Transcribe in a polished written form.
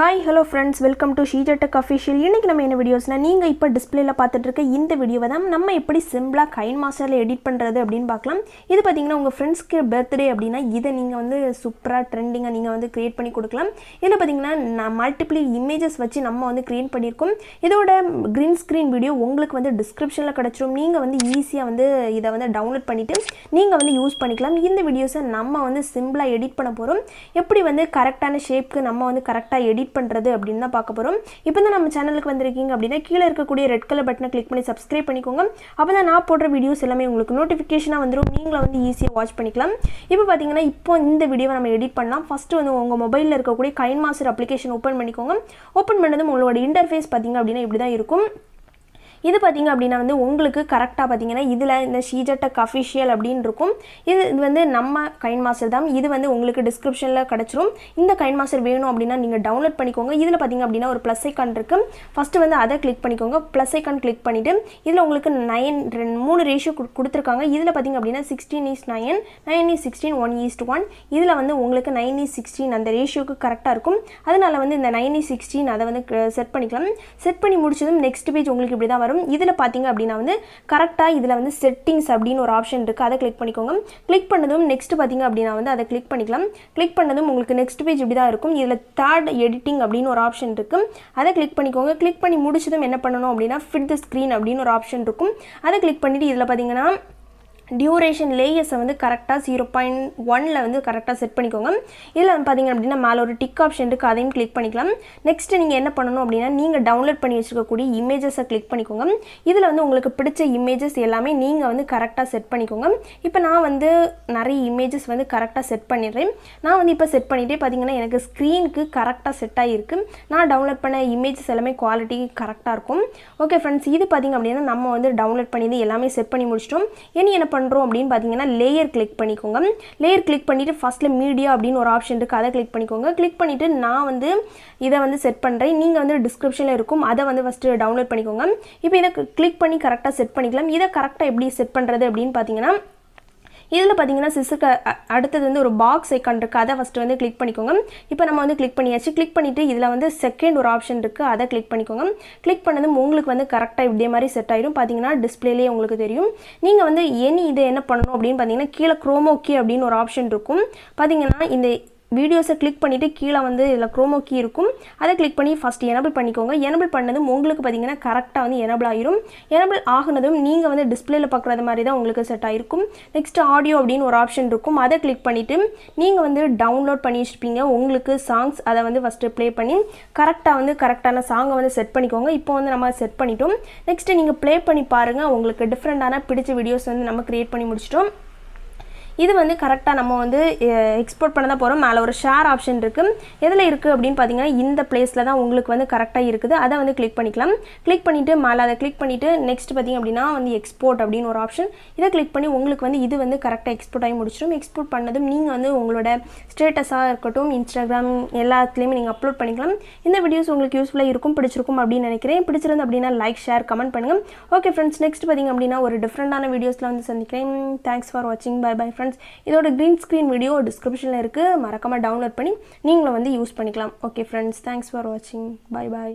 Hi, hello friends, welcome to Sheeja Tech Official. இன்னைக்கு நம்ம என்ன வீடியோஸ்னா நீங்க இப்ப டிஸ்ப்ளேல பார்த்துட்டு இருக்க இந்த வீடியோவை தான் நம்ம எப்படி சிம்பிளா KineMasterல எடிட் பண்றது அப்படினு பார்க்கலாம். இது பாத்தீங்கன்னா உங்க ஃப்ரெண்ட்ஸ்க்கு பர்த்டே அப்படினா இத நீங்க வந்து சூப்பரா ட்ரெண்டிங்கா நீங்க வந்து கிரியேட் பண்ணி கொடுக்கலாம். இதுல பாத்தீங்கன்னா மல்டிபிள் இமேजेस வச்சு நம்ம வந்து கிரியேட் பண்ணிருக்கோம். இதோட green screen வீடியோ உங்களுக்கு வந்து டிஸ்கிரிப்ஷன்ல கிடைச்சிரும். நீங்க வந்து ஈஸியா வந்து இத வந்து டவுன்லோட் பண்ணிட்டு நீங்க வந்து யூஸ் பண்ணிக்கலாம். இந்த வீடியோஸை நம்ம வந்து சிம்பிளா எடிட் பண்ண போறோம். எப்படி வந்து கரெக்ட்டான ஷேப்க்கு நம்ம வந்து கரெக்ட்டா எடிட் பண்றது அப்படினா பார்க்க போறோம். இப்போதான் நம்ம சேனலுக்கு வந்திருக்கீங்க அப்படினா கீழ இருக்கக்கூடிய ரெட் கலர் பட்டனை கிளிக் பண்ணி Subscribe பண்ணிக்கோங்க. அப்பதான் நான் போடுற வீடியோஸ் எல்லாமே உங்களுக்கு நோட்டிஃபிகேஷனா வந்துரும். நீங்க வந்து ஈஸியா வாட்ச் பண்ணிக்கலாம். இப்போ பாத்தீங்கன்னா இப்போ இந்த வீடியோவை நம்ம எடிட் பண்ணலாம். ஃபர்ஸ்ட் வந்து உங்க மொபைல்ல இருக்கக்கூடிய KineMaster அப்ளிகேஷன் ஓபன் பண்ணிக்கோங்க. ஓபன் பண்ணதும் உங்களோட இன்டர்ஃபேஸ் பாத்தீங்க அப்படினா இப்படி தான் இருக்கும். இது பாத்தீங்க அப்படினா வந்து உங்களுக்கு கரெக்ட்டா பாத்தீங்கன்னா இதுல இந்த Sheeja Tech Official அப்படினு இருக்கும். இது வந்து நம்ம KineMaster தான். இது வந்து உங்களுக்கு டிஸ்கிரிப்ஷன்ல கிடைச்சிரும். இந்த KineMaster வேணும் அப்படினா நீங்க டவுன்லோட் பண்ணிக்கோங்க. இதுல பாத்தீங்க அப்படினா ஒரு ப்ளஸ் ஐகான் இருக்கு. ஃபர்ஸ்ட் வந்து அத கிளிக் பண்ணிக்கோங்க. ப்ளஸ் ஐகான் கிளிக் பண்ணிட்டு இதுல உங்களுக்கு 3 ரேஷியோ கொடுத்திருக்காங்க. இதுல பாத்தீங்க அப்படினா 16:9, 9:16, 1:1. இதுல வந்து உங்களுக்கு 9:16 அந்த ரேஷியோக்கு கரெக்ட்டா இருக்கும். அதனால வந்து இந்த 9:16 அத வந்து செட் பண்ணிக்கலாம். செட் பண்ணி முடிச்சதும் நெக்ஸ்ட் பேஜ் உங்களுக்கு இப்படி தான் வரும். இதுல பாத்தீங்க அப்படினா வந்து கரெக்ட்டா இதுல வந்து செட்டிங்ஸ் அப்படினு ஒரு ஆப்ஷன் இருக்கு. அத கிளிக் பண்ணிக்கோங்க. கிளிக் பண்ணதும் நெக்ஸ்ட் பாத்தீங்க அப்படினா வந்து அத கிளிக் பண்ணிக்கலாம். கிளிக் பண்ணதும் உங்களுக்கு நெக்ஸ்ட் பேஜ் இப்படி தான் இருக்கும். இதுல தேர்ட் எடிட்டிங் அப்படினு ஒரு ஆப்ஷன் இருக்கு. அத கிளிக் பண்ணிக்கோங்க. கிளிக் பண்ணி முடிச்சதும் என்ன பண்ணனும் அப்படினா ஃபிட் தி ஸ்கிரீன் அப்படினு ஒரு ஆப்ஷன் இருக்கும். அத கிளிக் பண்ணிட்டு இதுல பாத்தீங்கன்னா டியூரேஷன் லேயர்ஸ் வந்து கரெக்ட்டா 0.1ல வந்து கரெக்ட்டா செட் பண்ணிக்கோங்க. இதுல பாத்தீங்க அப்படினா மேல ஒரு டிக் ஆப்ஷன் இருக்கு. அதையும் கிளிக் பண்ணிக்கலாம். நெக்ஸ்ட் நீங்க என்ன பண்ணனும் அப்படினா நீங்க டவுன்லோட் பண்ணி வச்சிருக்க கூடிய இமேजेसை கிளிக் பண்ணிக்கோங்க. இதுல வந்து உங்களுக்கு பிடிச்ச இமேजेस எல்லாமே நீங்க வந்து கரெக்ட்டா செட் பண்ணிக்கோங்க. இப்போ நான் வந்து நிறைய இமேजेस வந்து கரெக்ட்டா செட் பண்ணிறேன். நான் வந்து இப்போ செட் பண்ணிட்டே பாத்தீங்கன்னா எனக்கு ஸ்கிரீனுக்கு கரெக்ட்டா செட் ஆயிருக்கு. நான் டவுன்லோட் பண்ண இமேजेस எல்லாமே குவாலிட்டி கரெக்ட்டா இருக்கும். ஓகே फ्रेंड्स, இது பாத்தீங்க அப்படினா நம்ம வந்து டவுன்லோட் பண்ணி எல்லாமே செட் பண்ணி முடிச்சிட்டோம். இனி என்ன பண்றோம் அப்படினு பாத்தீங்கன்னா லேயர் கிளிக் பண்ணிக்கோங்க. லேயர் கிளிக் பண்ணிட்டு ஃபர்ஸ்ட்ல மீடியா அப்படினு ஒரு ஆப்ஷன் இருக்கு. அத கிளிக் பண்ணிக்கோங்க. கிளிக் பண்ணிட்டு நான் வந்து இத வந்து செட் பண்றேன். நீங்க வந்து டிஸ்கிரிப்ஷன்ல இருக்கும். அத வந்து ஃபர்ஸ்ட் டவுன்லோட் பண்ணிக்கோங்க. இப்போ இத கிளிக் பண்ணி கரெக்ட்டா செட் பண்ணிக்கலாம். இத கரெக்ட்டா எப்படி செட் பண்றது அப்படினு பாத்தீங்கன்னா இதுல பாத்தீங்கன்னா சிஸ்க்கு அடுத்து வந்து ஒரு பாக்ஸ் ஐகான் இருக்கு. அத ஃபர்ஸ்ட் வந்து கிளிக் பண்ணிக்கோங்க. இப்போ நம்ம வந்து கிளிக் பண்ணியாச்சு. கிளிக் பண்ணிட்டு இதுல வந்து செகண்ட் ஒரு ஆப்ஷன் இருக்கு. அத கிளிக் பண்ணிக்கோங்க. கிளிக் பண்ணதும் உங்களுக்கு வந்து கரெக்ட்டா இதே மாதிரி செட் ஆயிடும். பாத்தீங்கன்னா டிஸ்ப்ளேலயே உங்களுக்கு தெரியும். நீங்க வந்து இத என்ன பண்ணனும் அப்படினு பாத்தீங்கன்னா கீழ குரோமா கீ அப்படினு ஒரு ஆப்ஷன் இருக்கும். பாத்தீங்கன்னா இந்த வீடியோஸை கிளிக் பண்ணிட்டு கீழ வந்து இதுல குரோமா கீ இருக்கும். அதை கிளிக் பண்ணி ஃபர்ஸ்ட் எனேபிள் பண்ணிக்கோங்க. எனேபிள் பண்ணதும் உங்களுக்கு பாத்தீங்கன்னா கரெக்ட்டா வந்து எனேபிள் ஆயிரும். எனேபிள் ஆகுனதும் நீங்க வந்து டிஸ்ப்ளேல பார்க்கறது மாதிரி தான் உங்களுக்கு செட் ஆயிருக்கும். நெக்ஸ்ட் ஆடியோ அப்படினு ஒரு ஆப்ஷன் இருக்கும். அதை கிளிக் பண்ணிட்டு நீங்க வந்து டவுன்லோட் பண்ணி வச்சிருப்பீங்க உங்களுக்கு சாங்ஸ். அதை வந்து ஃபர்ஸ்ட் ப்ளே பண்ணி கரெக்ட்டா வந்து கரெக்ட்டான சாங்கை வந்து செட் பண்ணிக்கோங்க. இப்போ வந்து நம்ம செட் பண்ணிட்டோம். நெக்ஸ்ட் நீங்க ப்ளே பண்ணி பாருங்க. உங்களுக்கு டிஃபரண்டான பிடிச்ச வீடியோஸ் வந்து நம்ம கிரியேட் பண்ணி முடிச்சிட்டோம். இது வந்து கரெக்ட்டா நம்ம வந்து எக்ஸ்போர்ட் பண்ண தான் போறோம். மேல ஒரு ஷேர் ஆப்ஷன் இருக்கு. எதுல இருக்கு அப்படினு பாத்தீங்கன்னா இந்த பிளேஸ்ல தான் உங்களுக்கு வந்து கரெக்ட்டா இருக்குது. அத வந்து கிளிக் பண்ணிக்கலாம். கிளிக் பண்ணிட்டு மேல அத கிளிக் பண்ணிட்டு நெக்ஸ்ட் பாத்தீங்க அப்படினா வந்து எக்ஸ்போர்ட் அப்படினு ஒரு ஆப்ஷன். இத கிளிக் பண்ணி உங்களுக்கு வந்து இது வந்து கரெக்ட்டா எக்ஸ்போர்ட் ஆகி முடிச்சிரும். எக்ஸ்போர்ட் பண்ணதும் நீங்க வந்து உங்களோட ஸ்டேட்டஸா இருக்கட்டும் Instagram எல்லாத்துலயுமே நீங்க அப்லோட் பண்ணிக்கலாம். இந்த வீடியோஸ் உங்களுக்கு யூஸ்ஃபுல்லா இருக்கும் பிடிச்சிருக்கும் அப்படினு நினைக்கிறேன். பிடிச்சிருந்தா அப்படினா லைக் ஷேர் கமெண்ட் பண்ணுங்க. ஓகே फ्रेंड्स, நெக்ஸ்ட் பாத்தீங்க அப்படினா ஒரு டிஃபரண்டான வீடியோஸ்ல வந்து சந்திக்கிறேன். தேங்க்ஸ் ஃபார் வாட்சிங். Bye bye friends. இதோட green screen வீடியோ டிஸ்கிரிப்ஷன்ல இருக்கு. மறக்காம டவுன்லோட் பண்ணி நீங்களும் வந்து யூஸ் பண்ணிக்கலாம். ஓகே फ्रेंड्स, தேங்க்ஸ் ஃபார் வாட்சிங். Bye by.